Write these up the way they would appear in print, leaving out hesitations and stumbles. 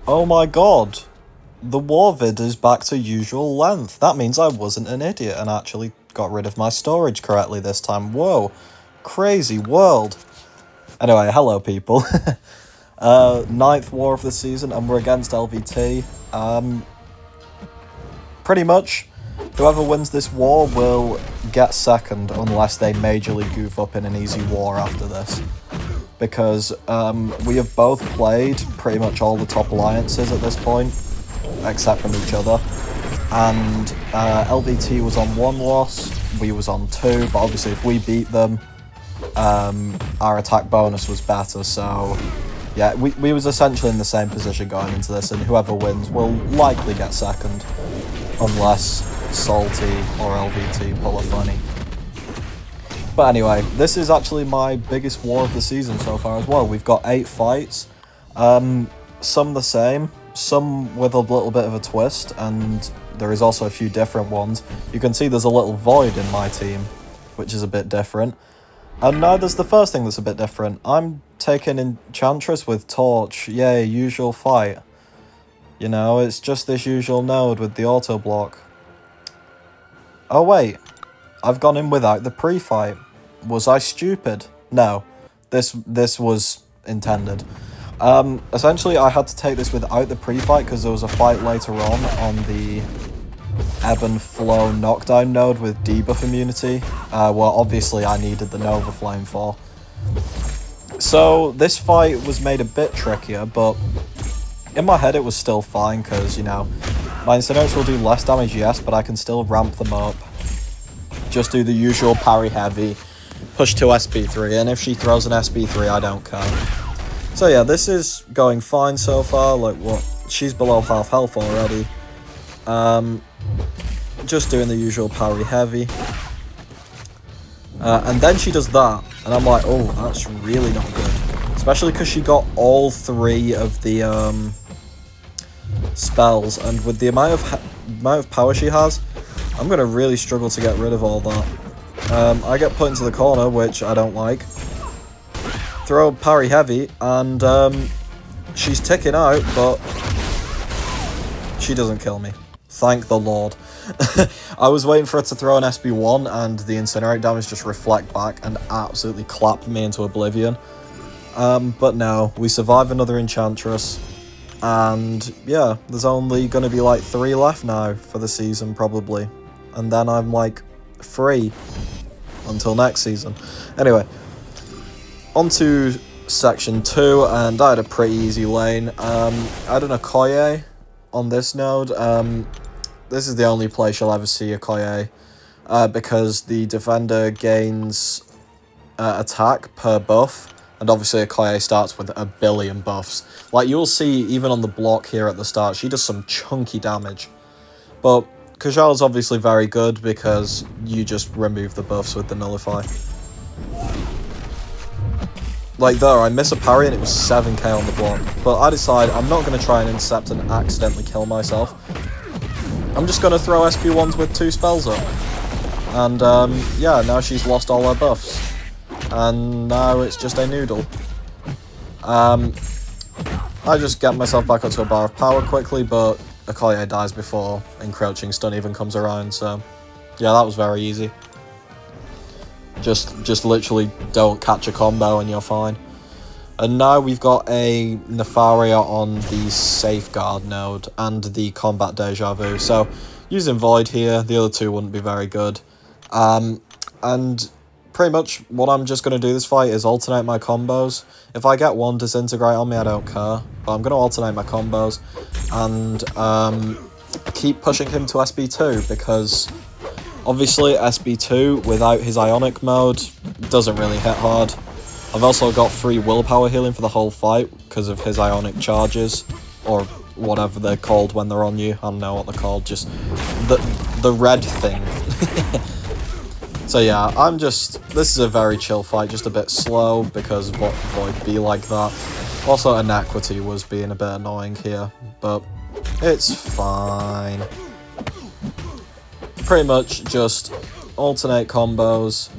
Oh my god. The war vid is back to usual length. That means I wasn't an idiot and actually got rid of my storage correctly this time. Whoa. Crazy world. Anyway, hello people. Ninth war of the season and we're against LVT. Pretty much, whoever wins this war will get second unless they majorly goof up in an easy war after this. Because we have both played pretty much all the top alliances at this point, except from each other. And LVT was on 1 loss, we was on 2, but obviously if we beat them, our attack bonus was better, so yeah, we was essentially in the same position going into this, and whoever wins will likely get second, unless Salty or LVT pull a funny. But anyway, this is actually my biggest war of the season so far as well. We've got 8 fights, some the same, some with a little bit of a twist, and there is also a few different ones. You can see there's a little void in my team, which is a bit different. And now there's the first thing that's a bit different. I'm taking Enchantress with Torch. Yay, usual fight. You know, it's just this usual node with the auto block. Oh wait, I've gone in without the pre-fight. Was I stupid? No, this was intended. Essentially, I had to take this without the pre-fight because there was a fight later on the Ebb and Flow knockdown node with debuff immunity. Well, obviously I needed the Nova Flame for. So this fight was made a bit trickier, but in my head it was still fine because, you know, my Incinerators will do less damage, yes, but I can still ramp them up. Just do the usual parry heavy, push to SP3, and if she throws an SP3, I don't care. So yeah, this is going fine so far. Like, what? She's below half health already. Just doing the usual parry heavy. And then she does that, and I'm like, oh, that's really not good. Especially because she got all 3 of the spells, and with the amount of power she has, I'm going to really struggle to get rid of all that. I get put into the corner, which I don't like. Throw parry heavy, and she's ticking out, but she doesn't kill me. Thank the Lord. I was waiting for her to throw an SB1 and the Incinerate damage just reflect back and absolutely clap me into oblivion. But no, we survive another Enchantress. And yeah, there's only going to be like 3 left now for the season probably. And then I'm like free until next season. Anyway, on to section 2, and I had a pretty easy lane. I had an Okoye on this node. This is the only place you'll ever see Okoye, because the defender gains attack per buff, and obviously Okoye starts with a billion buffs. Like, you'll see even on the block here at the start, she does some chunky damage. But Kushala's obviously very good because you just remove the buffs with the Nullify. Like there, I miss a parry and it was 7k on the block. But I decide I'm not going to try and intercept and accidentally kill myself. I'm just going to throw SP1s with 2 spells up. And yeah, now she's lost all her buffs. And now it's just a noodle. I just get myself back up to a bar of power quickly, but Okoye dies before encroaching stun even comes around, so yeah, that was very easy. Just literally don't catch a combo and you're fine. And now we've got a Nefaria on the Safeguard node and the Combat Deja Vu. So using Void here, the other 2 wouldn't be very good. And pretty much what I'm just going to do this fight is alternate my combos. If I get 1 Disintegrate on me, I don't care. But I'm going to alternate my combos and keep pushing him to SB2 because obviously SB2 without his Ionic mode doesn't really hit hard. I've also got free willpower healing for the whole fight because of his Ionic charges, or whatever they're called when they're on you. I don't know what they're called, just the red thing. So yeah, this is a very chill fight, just a bit slow because Void be like that. Also, Inequity was being a bit annoying here, but it's fine. Pretty much just alternate combos,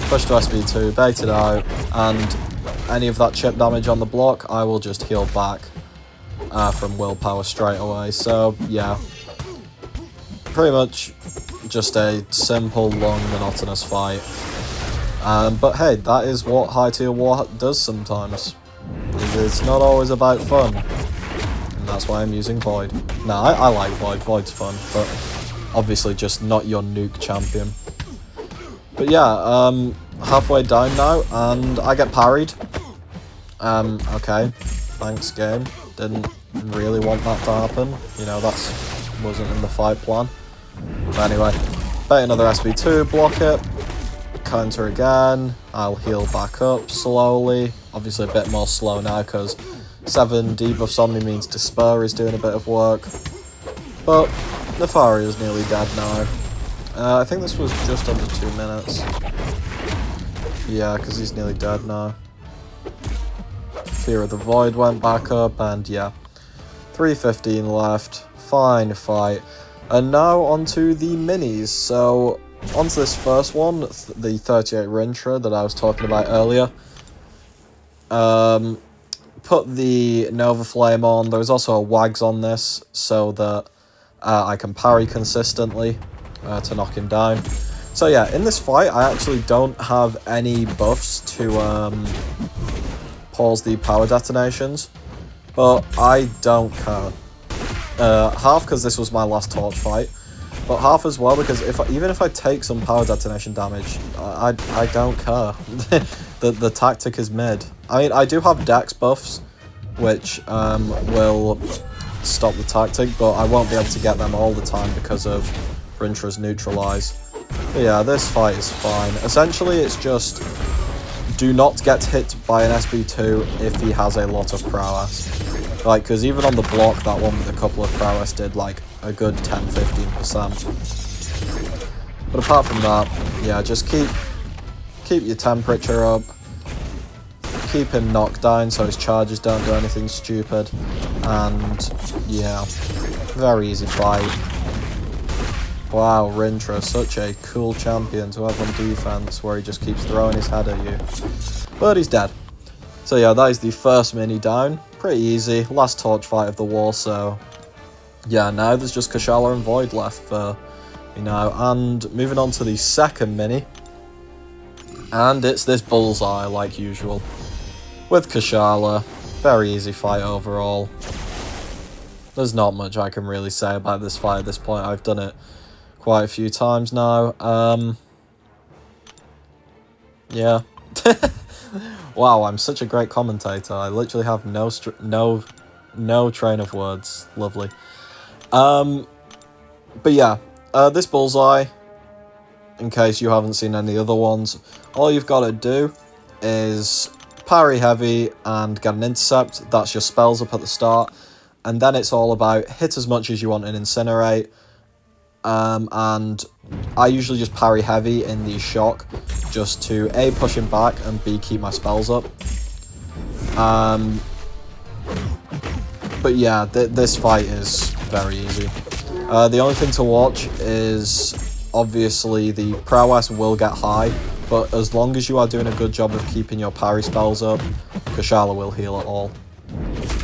push to SB2, bait it out, and any of that chip damage on the block, I will just heal back. from willpower straight away. So yeah, pretty much just a simple, long, monotonous fight. But hey, that is what high tier war does sometimes. It's not always about fun, and that's why I'm using Void. No, I like Void. Void's fun, but obviously just not your nuke champion. But yeah, halfway down now, and I get parried. Okay, thanks game. Didn't really want that to happen. You know, that wasn't in the fight plan. But anyway, bait another SB2, block it, counter again. I'll heal back up slowly. Obviously a bit more slow now because 7 debuffs on me means Despair is doing a bit of work. But Nefaria is nearly dead now. I think this was just under 2 minutes. Yeah, because he's nearly dead now. Fear of the Void went back up, and yeah. 3:15 left. Fine fight. And now onto the minis. So, onto this first one, the 38 Rintra that I was talking about earlier. Put the Nova Flame on. There was also a Wags on this, so that I can parry consistently to knock him down. So yeah, in this fight, I actually don't have any buffs to pause the power detonations, but I don't care. Half because this was my last torch fight, but half as well because even if I take some power detonation damage, I don't care. the tactic is mid. I mean, I do have dex buffs, which will stop the tactic, but I won't be able to get them all the time because of Rintra's neutralize. But yeah, this fight is fine. Essentially, it's just do not get hit by an SB2 if he has a lot of prowess. Like, because even on the block, that one with a couple of prowess did like a good 10-15%. But apart from that, yeah, just keep your temperature up. Keep him knocked down so his charges don't do anything stupid. And yeah, very easy fight. Wow, Rintra, such a cool champion to have on defense where he just keeps throwing his head at you. But he's dead. So yeah, that is the first mini down. Pretty easy. Last torch fight of the war, so yeah, now there's just Kushala and Void left for, you know, and moving on to the second mini. And it's this Bullseye, like usual. With Kushala, very easy fight overall. There's not much I can really say about this fight at this point. I've done it quite a few times now. Yeah. Wow, I'm such a great commentator. I literally have no train of words. Lovely. But yeah, this Bullseye, in case you haven't seen any other ones, all you've got to do is parry heavy and get an intercept. That's your spells up at the start. And then it's all about hit as much as you want and incinerate. And I usually just parry heavy in the shock just to A, push him back, and B, keep my spells up. But yeah, this fight is very easy. The only thing to watch is obviously the prowess will get high, but as long as you are doing a good job of keeping your parry spells up, Kushala will heal it all,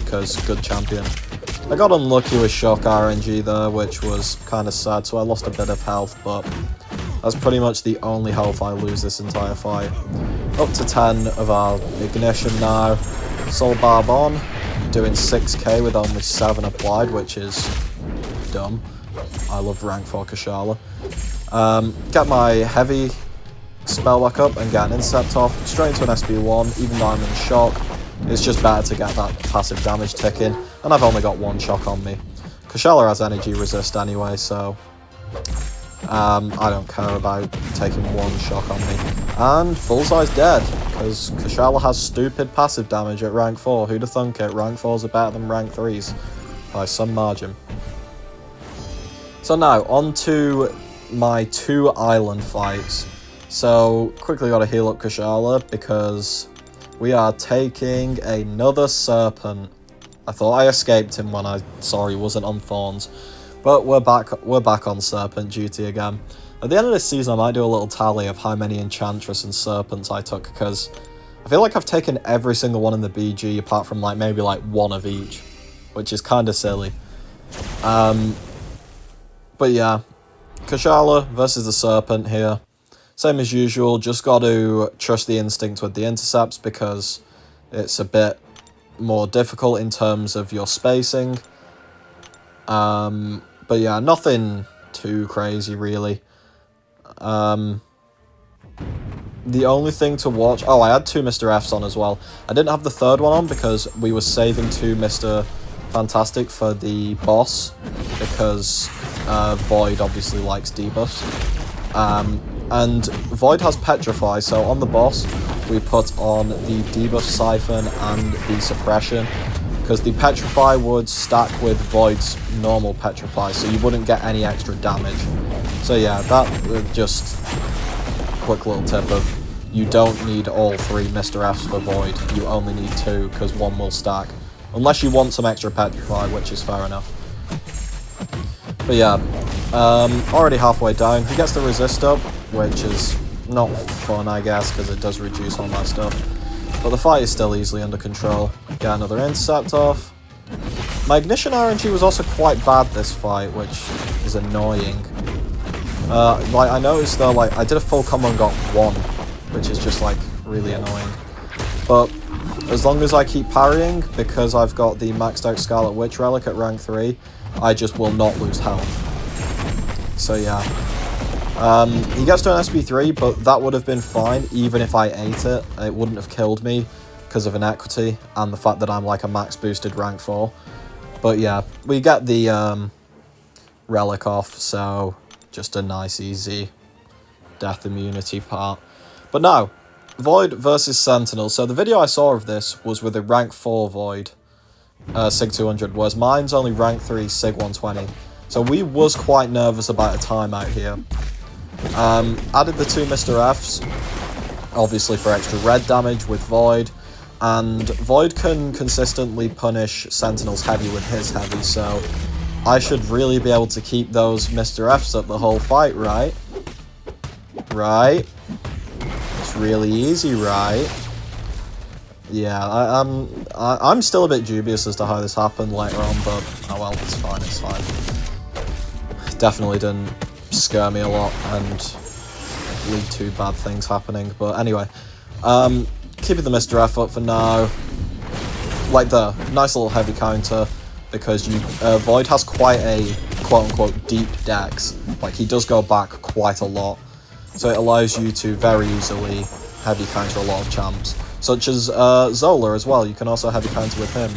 because good champion. I got unlucky with shock RNG there, which was kind of sad, so I lost a bit of health, but that's pretty much the only health I lose this entire fight. Up to 10 of our ignition now. Soul Barb on, doing 6k with only 7 applied, which is dumb. I love rank 4 Kushala. Get my heavy spell back up and get an intercept off, straight into an SB1, even though I'm in shock. It's just better to get that passive damage ticking, and I've only got 1 shock on me. Kushala has energy resist anyway, so I don't care about taking 1 shock on me. And Bullseye's dead, because Kushala has stupid passive damage at rank 4. Who'd have thunk it? Rank 4s are better than rank 3s, by some margin. So now, on to my 2 island fights. So, quickly gotta heal up Kushala, because we are taking another Serpent. I thought I escaped him when I saw he wasn't on Thorns. But we're back on Serpent duty again. At the end of this season, I might do a little tally of how many Enchantress and Serpents I took, because I feel like I've taken every single one in the BG, apart from maybe 1 of each. which is kind of silly. But yeah, Kushala versus the Serpent here. Same as usual, just got to trust the instinct with the intercepts because it's a bit more difficult in terms of your spacing. But yeah, nothing too crazy really. The only thing to watch... Oh, I had 2 Mr. Fs on as well. I didn't have the third one on because we were saving 2 Mr. Fantastic for the boss because Void obviously likes debuffs. And Void has Petrify, so on the boss we put on the debuff Siphon and the Suppression because the Petrify would stack with Void's normal Petrify, so you wouldn't get any extra damage. So yeah, that just quick little tip of you don't need all 3 Mr. Fs for Void, you only need 2 because 1 will stack. Unless you want some extra Petrify, which is fair enough. But yeah, already halfway down. He gets the resist up, which is not fun, I guess, because it does reduce all my stuff. But the fight is still easily under control. Get another intercept off. My Ignition RNG was also quite bad this fight, which is annoying. Like, I noticed though, like, I did a full combo and got 1, which is just, like, really annoying. But as long as I keep parrying, because I've got the maxed out Scarlet Witch Relic at rank 3, I just will not lose health. So yeah. He gets to an SP3, but that would have been fine even if I ate it. It wouldn't have killed me because of inequity and the fact that I'm like a max boosted rank 4. But yeah, we get the relic off, so just a nice easy death immunity part. But now, Void versus Sentinel. So the video I saw of this was with a rank 4 Void, Sig 200, whereas mine's only rank 3 Sig 120. So we was quite nervous about a timeout here. Added the 2 Mr. Fs, obviously for extra red damage with Void, and Void can consistently punish Sentinel's heavy with his heavy, so I should really be able to keep those Mr. Fs up the whole fight, right? Right? It's really easy, right? Yeah, I'm still a bit dubious as to how this happened later on, but oh well, it's fine, it's fine. Definitely didn't scare me a lot and lead to bad things happening, but anyway, keeping the Mr. F up for now. Like the nice little heavy counter, because you Void has quite a quote-unquote deep dex. Like, he does go back quite a lot, so it allows you to very easily heavy counter a lot of champs, such as Zola as well. You can also heavy counter with him,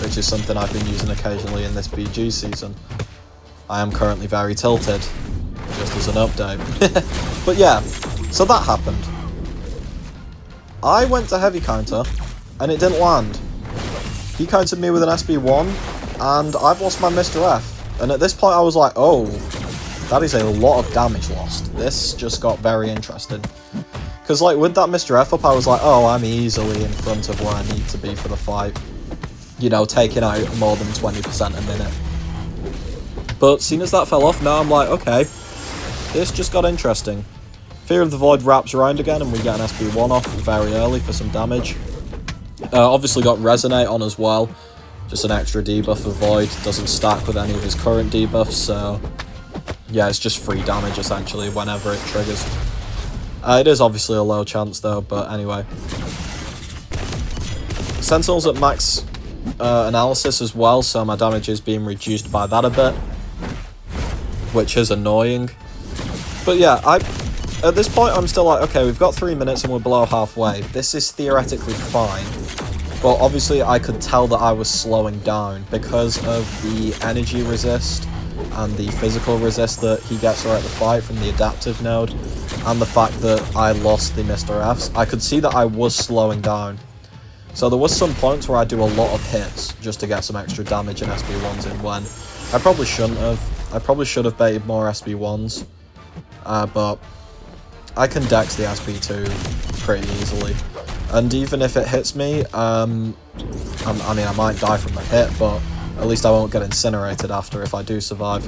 which is something I've been using occasionally in this BG season. I am currently very tilted, just as an update. But yeah, so that happened. I went to heavy counter, and it didn't land. He countered me with an SB1, and I've lost my Mr. F. And at this point I was like, oh, that is a lot of damage lost. This just got very interesting. Because like with that Mr. F up, I was like, oh, I'm easily in front of where I need to be for the fight. You know, taking out more than 20% a minute. But seeing as that fell off, now I'm like, okay, this just got interesting. Fear of the Void wraps around again, and we get an SB1 off very early for some damage. Obviously got Resonate on as well, just an extra debuff for Void, doesn't stack with any of his current debuffs, so yeah, it's just free damage essentially whenever it triggers. It is obviously a low chance though, but anyway. Sentinel's at max analysis as well, so my damage is being reduced by that a bit, which is annoying. But yeah, at this point I'm still like, okay, we've got 3 minutes and we're below halfway. This is theoretically fine, but obviously I could tell that I was slowing down because of the energy resist and the physical resist that he gets throughout the fight from the adaptive node, and the fact that I lost the Mr. Fs. I could see that I was slowing down. So there was some points where I do a lot of hits just to get some extra damage and SB1s in, when I probably shouldn't have. I probably should have baited more SB1s, but I can dex the SB2 pretty easily. And even if it hits me, I mean, I might die from the hit, but at least I won't get incinerated after if I do survive.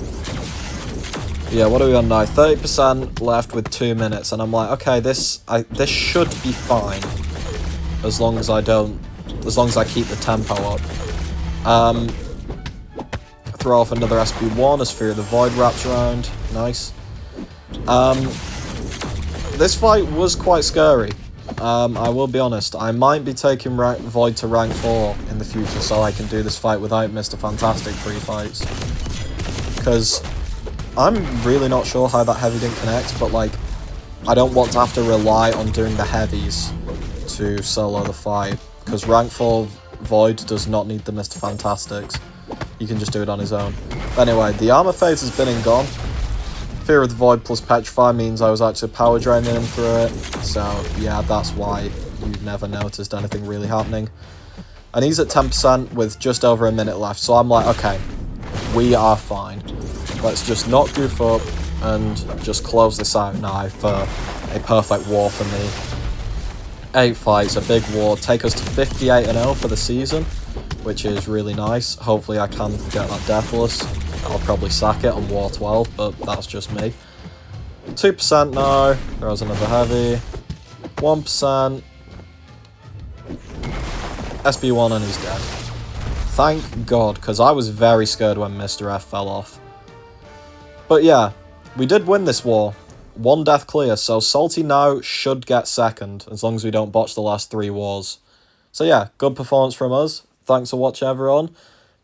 Yeah, what are we on now? 30% left with 2 minutes, and I'm like, okay, this should be fine, as long as I keep the tempo up. Throw off another SB1 as Fear of the Void wraps around. Nice. This fight was quite scary. I will be honest. I might be taking Void to rank 4 in the future so I can do this fight without Mr. Fantastic pre-fights. Because I'm really not sure how that heavy didn't connect, but like, I don't want to have to rely on doing the heavies to solo the fight. Because rank 4 Void does not need the Mr. Fantastics. He can just do it on his own. But anyway, the armor phase has been and gone. Fear of the Void plus Petrify means I was actually power draining him through it. So yeah, that's why you never noticed anything really happening. And he's at 10% with just over a minute left. So I'm like, okay, we are fine. Let's just not goof up and just close this out now for a perfect war for me. 8 fights, a big war, take us to 58-0 for the season, which is really nice. Hopefully I can get that Deathless. I'll probably sack it on War 12, but that's just me. 2% now, throws another heavy. 1%. SB1 and he's dead. Thank God, because I was very scared when Mr. F fell off. But yeah, we did win this war. 1 death clear, so Salty now should get second, as long as we don't botch the last 3 wars. So yeah, good performance from us. Thanks for watching, everyone.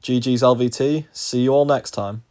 GG's LVT. See you all next time.